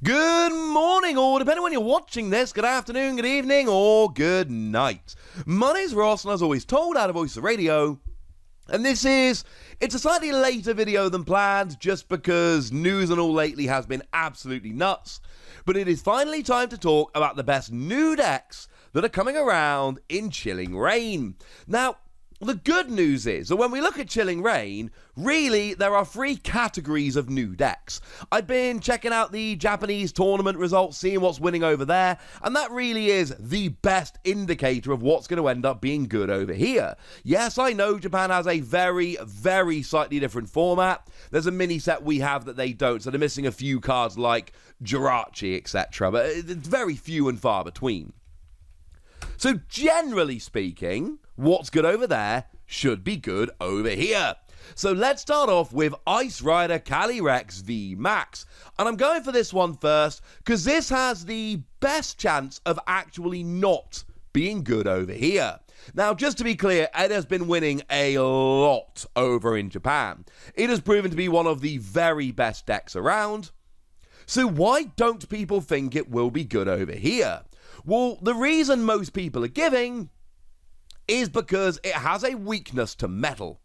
Good morning, or depending on when you're watching this, good afternoon, good evening, or good night. My name's Ross, and as always told out of Voice of Radio, and it's a slightly later video than planned, just because news and all lately has been absolutely nuts, but it is finally time to talk about the best new decks that are coming around in Chilling Reign. Now, the good news is that when we look at Chilling Reign, really there are three categories of new decks. I've been checking out the Japanese tournament results, seeing what's winning over there, and that really is the best indicator of what's going to end up being good over here. Yes, I know Japan has a very, very slightly different format. There's a mini set we have that they don't, so they're missing a few cards like Jirachi, etc., but it's very few and far between. So generally speaking, what's good over there should be good over here. So let's start off with Ice Rider Calyrex V Max. And I'm going for this one first because this has the best chance of actually not being good over here. Now, just to be clear, it has been winning a lot over in Japan. It has proven to be one of the very best decks around. So why don't people think it will be good over here? Well, the reason most people are giving is because it has a weakness to metal.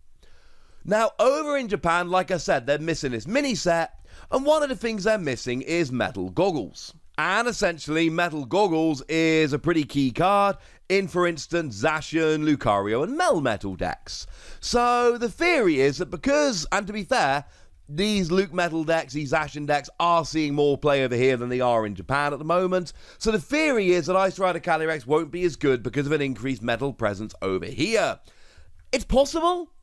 Now, over in Japan, like I said, they're missing this mini set, and one of the things they're missing is metal goggles. And essentially, metal goggles is a pretty key card in, for instance, Zacian, Lucario, and Melmetal decks. So the theory is that because, and to be fair, these Luke Metal decks, these Zacian decks, are seeing more play over here than they are in Japan at the moment. So the theory is that Ice Rider Calyrex won't be as good because of an increased metal presence over here. It's possible.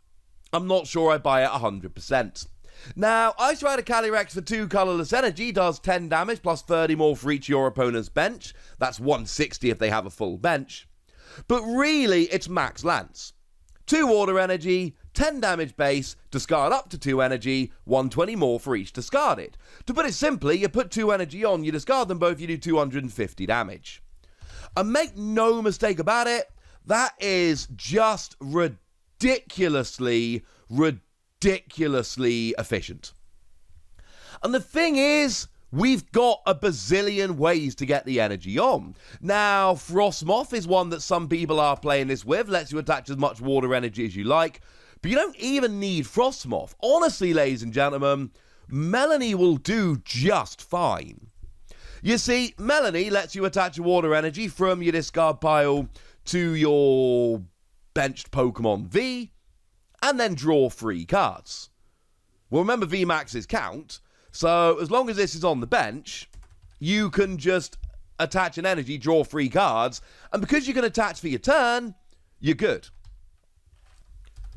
I'm not sure I buy it 100%. Now, Ice Rider Calyrex for 2 colorless energy does 10 damage plus 30 more for each of your opponent's bench. That's 160 if they have a full bench. But really, it's max lance. 2 water energy, 10 damage base, discard up to 2 energy, 120 more for each discarded. To put it simply, you put 2 energy on, you discard them both, you do 250 damage. And make no mistake about it, that is just ridiculously efficient. And the thing is, we've got a bazillion ways to get the energy on. Now, Frostmoth is one that some people are playing this with, lets you attach as much water energy as you like, but you don't even need Frostmoth. Honestly, ladies and gentlemen, Melanie will do just fine. You see, Melanie lets you attach water energy from your discard pile to your benched Pokemon V, and then draw 3 cards. Well, remember VMAX's count, so as long as this is on the bench, you can just attach an energy, draw 3 cards, and because you can attach for your turn, you're good.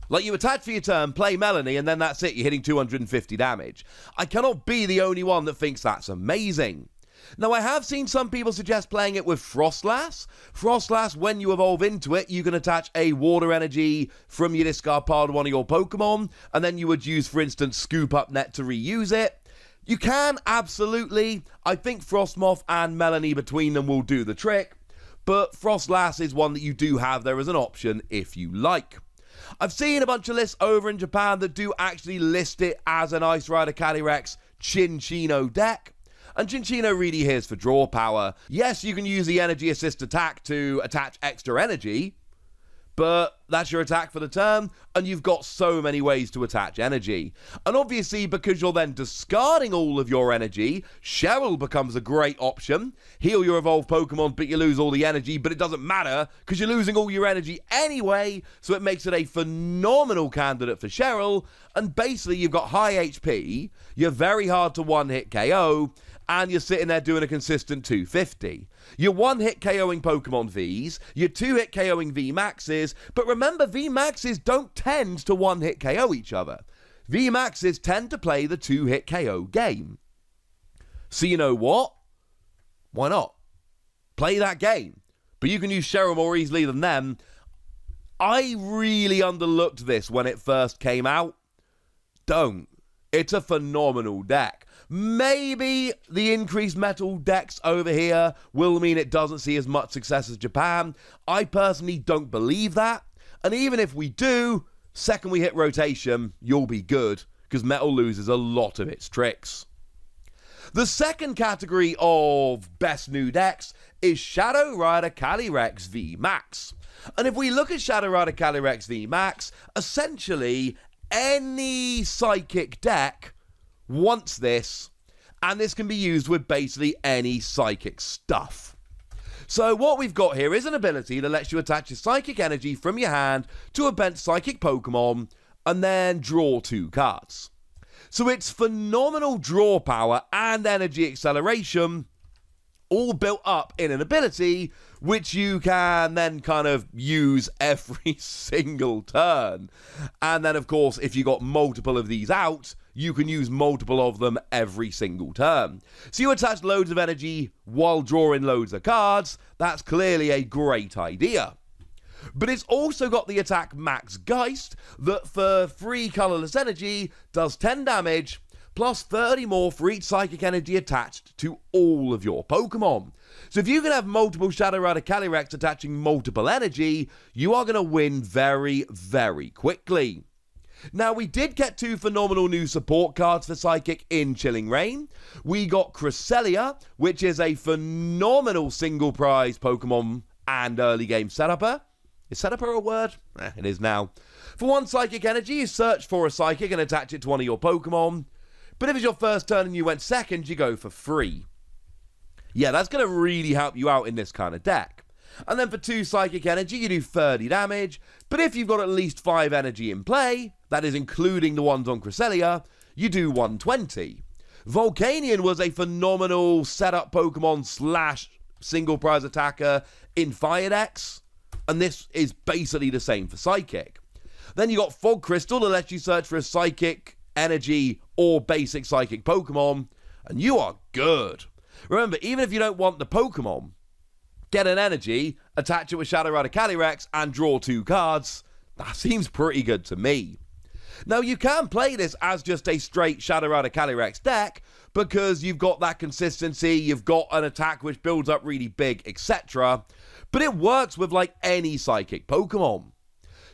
Like, you attach for your turn, play Melanie, and then that's it, you're hitting 250 damage. I cannot be the only one that thinks that's amazing. Now, I have seen some people suggest playing it with Frostlass. Frostlass, when you evolve into it, you can attach a water energy from your discard pile to one of your Pokemon, and then you would use, for instance, Scoop Up Net to reuse it. You can, absolutely. I think Frostmoth and Melanie between them will do the trick, but Frostlass is one that you do have there as an option if you like. I've seen a bunch of lists over in Japan that do actually list it as an Ice Rider Calyrex Chinchino deck. And Chinchino really here's for draw power. Yes, you can use the energy assist attack to attach extra energy, but that's your attack for the turn, and you've got so many ways to attach energy. And obviously, because you're then discarding all of your energy, Cheryl becomes a great option. Heal your evolved Pokemon, but you lose all the energy, but it doesn't matter, because you're losing all your energy anyway, so it makes it a phenomenal candidate for Cheryl. And basically, you've got high HP, you're very hard to one-hit KO, and you're sitting there doing a consistent 250. You're one-hit KOing Pokemon Vs, you're two-hit KOing VMAXs, but remember, VMAXs don't tend to one-hit KO each other. VMAXs tend to play the two-hit KO game. So you know what? Why not? Play that game. But you can use Cheryl more easily than them. I really underlooked this when it first came out. Don't. It's a phenomenal deck. Maybe the increased metal decks over here will mean it doesn't see as much success as Japan. I personally don't believe that. And even if we do, second we hit rotation, you'll be good, because metal loses a lot of its tricks. The second category of best new decks is Shadow Rider Calyrex V Max. And if we look at Shadow Rider Calyrex V Max, essentially any psychic deck wants this, and this can be used with basically any psychic stuff. So what we've got here is an ability that lets you attach your psychic energy from your hand to a bent psychic Pokemon and then draw 2 cards. So it's phenomenal draw power and energy acceleration, all built up in an ability which you can then kind of use every single turn. And then, of course, if you got multiple of these out, you can use multiple of them every single turn. So you attach loads of energy while drawing loads of cards. That's clearly a great idea. But it's also got the attack Max Geist that for 3 colorless energy does 10 damage plus 30 more for each psychic energy attached to all of your Pokemon. So if you can have multiple Shadow Rider Calyrex attaching multiple energy, you are going to win very, very quickly. Now, we did get 2 phenomenal new support cards for Psychic in Chilling Reign. We got Cresselia, which is a phenomenal single prize Pokemon and early game setupper. Is setupper a word? It is now. For 1 Psychic energy, you search for a Psychic and attach it to one of your Pokemon. But if it's your first turn and you went second, you go for free. Yeah, that's going to really help you out in this kind of deck. And then for 2 Psychic energy, you do 30 damage. But if you've got at least 5 energy in play, that is including the ones on Cresselia, you do 120. Volcanion was a phenomenal setup Pokemon / single prize attacker in Fire decks. And this is basically the same for Psychic. Then you got Fog Crystal that lets you search for a Psychic energy or basic Psychic Pokemon. And you are good. Remember, even if you don't want the Pokemon, get an energy, attach it with Shadow Rider Calyrex, and draw 2 cards. That seems pretty good to me. Now, you can play this as just a straight Shadow Rider Calyrex deck, because you've got that consistency, you've got an attack which builds up really big, etc. But it works with like any Psychic Pokemon.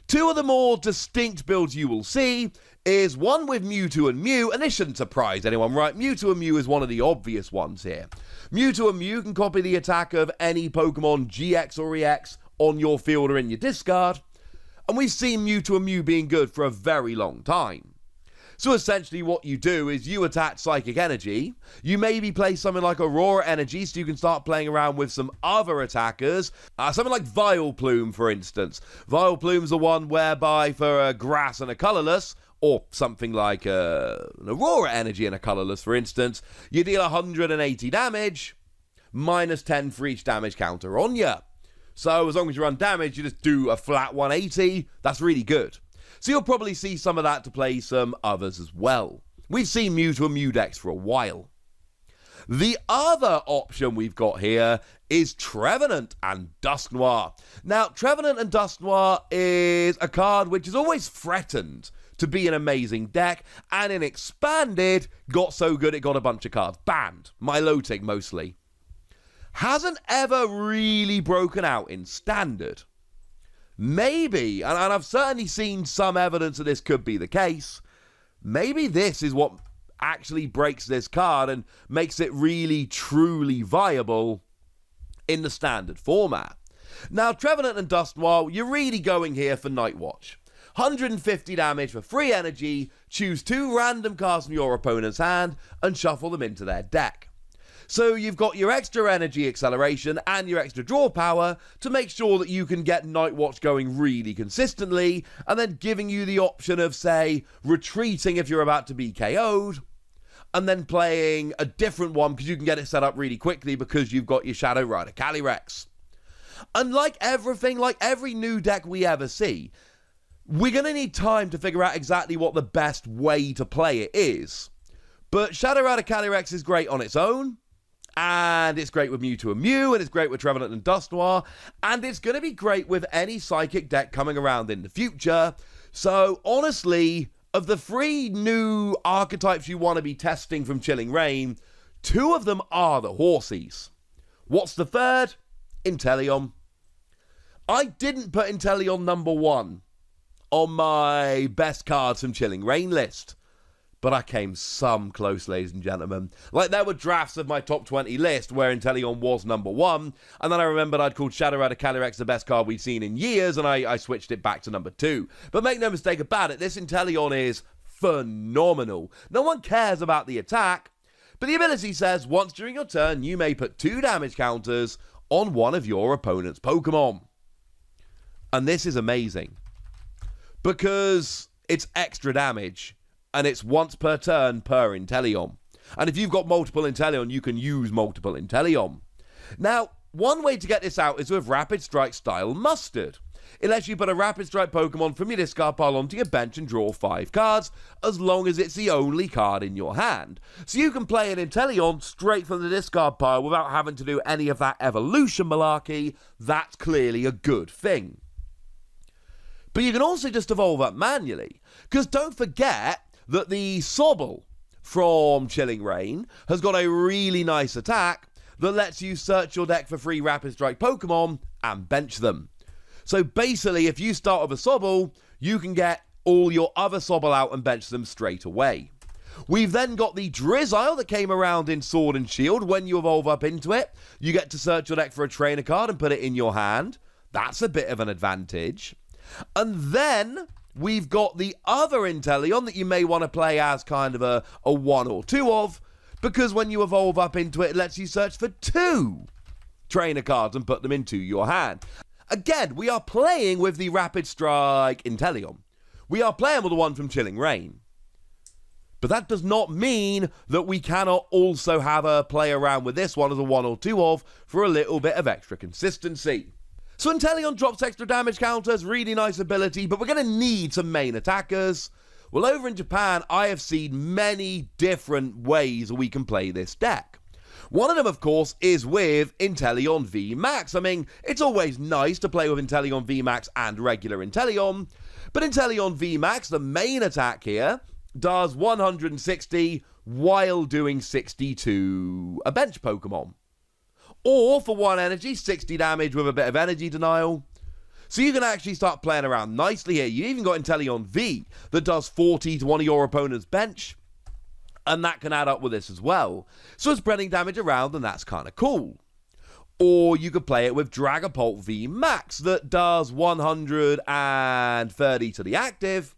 2 of the more distinct builds you will see is one with Mewtwo and Mew, and this shouldn't surprise anyone, right? Mewtwo and Mew is one of the obvious ones here. Mewtwo and Mew can copy the attack of any Pokemon GX or EX on your field or in your discard, and we've seen Mewtwo and Mew being good for a very long time. So essentially what you do is you attach Psychic Energy, you maybe play something like Aurora Energy so you can start playing around with some other attackers, something like Vileplume for instance. Vileplume's the one whereby for a grass and a colourless, or something like an Aurora Energy and a colourless for instance, you deal 180 damage, minus 10 for each damage counter on you. So as long as you run damage, you just do a flat 180, that's really good. So you'll probably see some of that to play some others as well. We've seen Mewtwo and Mew decks for a while. The other option we've got here is Trevenant and Dusknoir. Now, Trevenant and Dusknoir is a card which is always threatened to be an amazing deck, and in Expanded, got so good it got a bunch of cards banned. Milotic mostly. Hasn't ever really broken out in Standard. Maybe, and I've certainly seen some evidence that this could be the case, maybe this is what actually breaks this card and makes it really, truly viable in the Standard format. Now, Trevenant and Dusknoir, you're really going here for Nightwatch. 150 damage for free energy, choose 2 random cards from your opponent's hand, and shuffle them into their deck. So you've got your extra energy acceleration and your extra draw power to make sure that you can get Nightwatch going really consistently, and then giving you the option of, say, retreating if you're about to be KO'd, and then playing a different one because you can get it set up really quickly because you've got your Shadow Rider Calyrex. And like everything, like every new deck we ever see, we're going to need time to figure out exactly what the best way to play it is. But Shadow Rider Calyrex is great on its own, and it's great with Mewtwo and Mew, and it's great with Trevenant and Dusknoir, and it's going to be great with any Psychic deck coming around in the future. So, honestly, of the 3 new archetypes you want to be testing from Chilling Reign, 2 of them are the horsies. What's the third? INteleon. I didn't put INteleon number 1 on my best cards from Chilling Reign list, But I came some close, ladies and gentlemen. Like, there were drafts of my top 20 list where INteleon was number 1, and then I remembered I'd called Shadow Rider Calyrex the best card we'd seen in years, and I switched it back to number 2. But make no mistake about it, this INteleon is phenomenal. No one cares about the attack, but the ability says once during your turn, you may put 2 damage counters on one of your opponent's Pokemon. And this is amazing, because it's extra damage. And it's once per turn per INteleon. And if you've got multiple INteleon, you can use multiple INteleon. Now, one way to get this out is with Rapid Strike style Mustard. It lets you put a Rapid Strike Pokemon from your discard pile onto your bench and draw 5 cards, as long as it's the only card in your hand. So you can play an INteleon straight from the discard pile without having to do any of that evolution malarkey. That's clearly a good thing. But you can also just evolve up manually, because don't forget that the Sobble from Chilling Reign has got a really nice attack that lets you search your deck for free Rapid Strike Pokemon and bench them. So basically, if you start with a Sobble, you can get all your other Sobble out and bench them straight away. We've then got the Drizzile that came around in Sword and Shield. When you evolve up into it, you get to search your deck for a trainer card and put it in your hand. That's a bit of an advantage. And then we've got the other INteleon that you may want to play as kind of a 1 or 2 of, because when you evolve up into it, it lets you search for 2 trainer cards and put them into your hand. Again, we are playing with the Rapid Strike INteleon. We are playing with the one from Chilling Reign. But that does not mean that we cannot also have a play around with this one as a 1 or 2 of for a little bit of extra consistency. So INteleon drops extra damage counters, really nice ability, but we're going to need some main attackers. Well, over in Japan, I have seen many different ways we can play this deck. One of them, of course, is with INteleon V Max. I mean, it's always nice to play with INteleon V Max and regular INteleon, but INteleon V Max, the main attack here, does 160 while doing 60 to a bench Pokemon. Or, for 1 energy, 60 damage with a bit of energy denial. So you can actually start playing around nicely here. You even got INteleon V that does 40 to one of your opponent's bench. And that can add up with this as well. So it's spreading damage around, and that's kind of cool. Or you could play it with Dragapult V Max that does 130 to the active,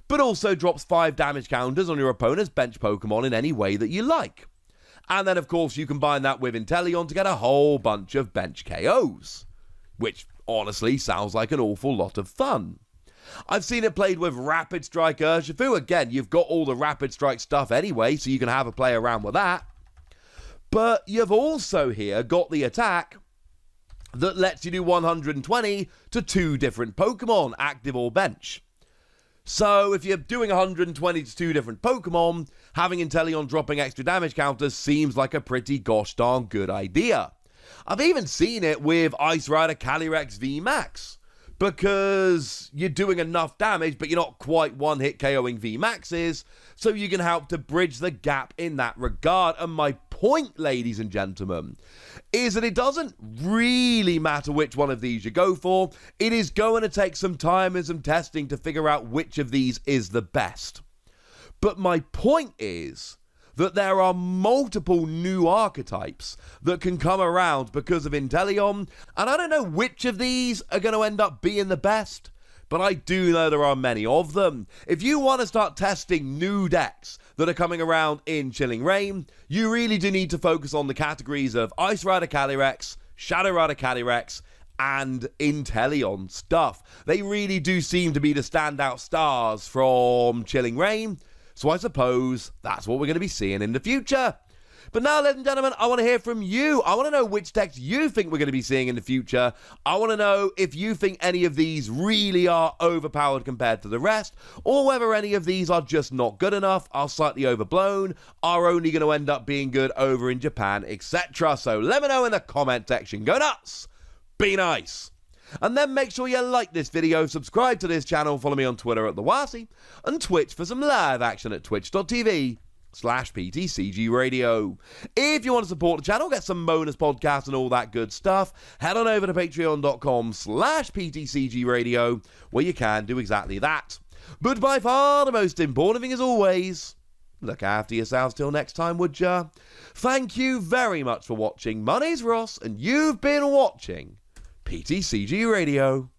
but also drops 5 damage counters on your opponent's bench Pokemon in any way that you like. And then, of course, you combine that with INteleon to get a whole bunch of bench KOs, which honestly sounds like an awful lot of fun. I've seen it played with Rapid Strike Urshifu. Again, you've got all the Rapid Strike stuff anyway, so you can have a play around with that. But you've also here got the attack that lets you do 120 to 2 different Pokemon, active or bench. So if you're doing 120 to 2 different Pokemon, having INteleon dropping extra damage counters seems like a pretty gosh darn good idea. I've even seen it with Ice Rider Calyrex V Max, because you're doing enough damage, but you're not quite one-hit KOing V Maxes, so you can help to bridge the gap in that regard. And my point, ladies and gentlemen, is that it doesn't really matter which one of these you go for. It is going to take some time and some testing to figure out which of these is the best. But my point is that there are multiple new archetypes that can come around because of INteleon, and I don't know which of these are going to end up being the best, but I do know there are many of them. If you want to start testing new decks that are coming around in Chilling Reign, you really do need to focus on the categories of Ice Rider Calyrex, Shadow Rider Calyrex, and INteleon stuff. They really do seem to be the standout stars from Chilling Reign, so I suppose that's what we're going to be seeing in the future. But now, ladies and gentlemen, I want to hear from you. I want to know which decks you think we're going to be seeing in the future. I want to know if you think any of these really are overpowered compared to the rest, or whether any of these are just not good enough, are slightly overblown, are only going to end up being good over in Japan, etc. So let me know in the comment section. Go nuts! Be nice! And then make sure you like this video, subscribe to this channel, follow me on Twitter at TheWasi, and Twitch for some live action at twitch.tv/PTCG Radio. If you want to support the channel, get some bonus podcasts and all that good stuff, head on over to patreon.com/PTCG Radio, where you can do exactly that. But by far the most important thing, as always, Look after yourselves till next time, would ya? Thank you very much for watching. My name's Ross, and you've been watching PTCG Radio.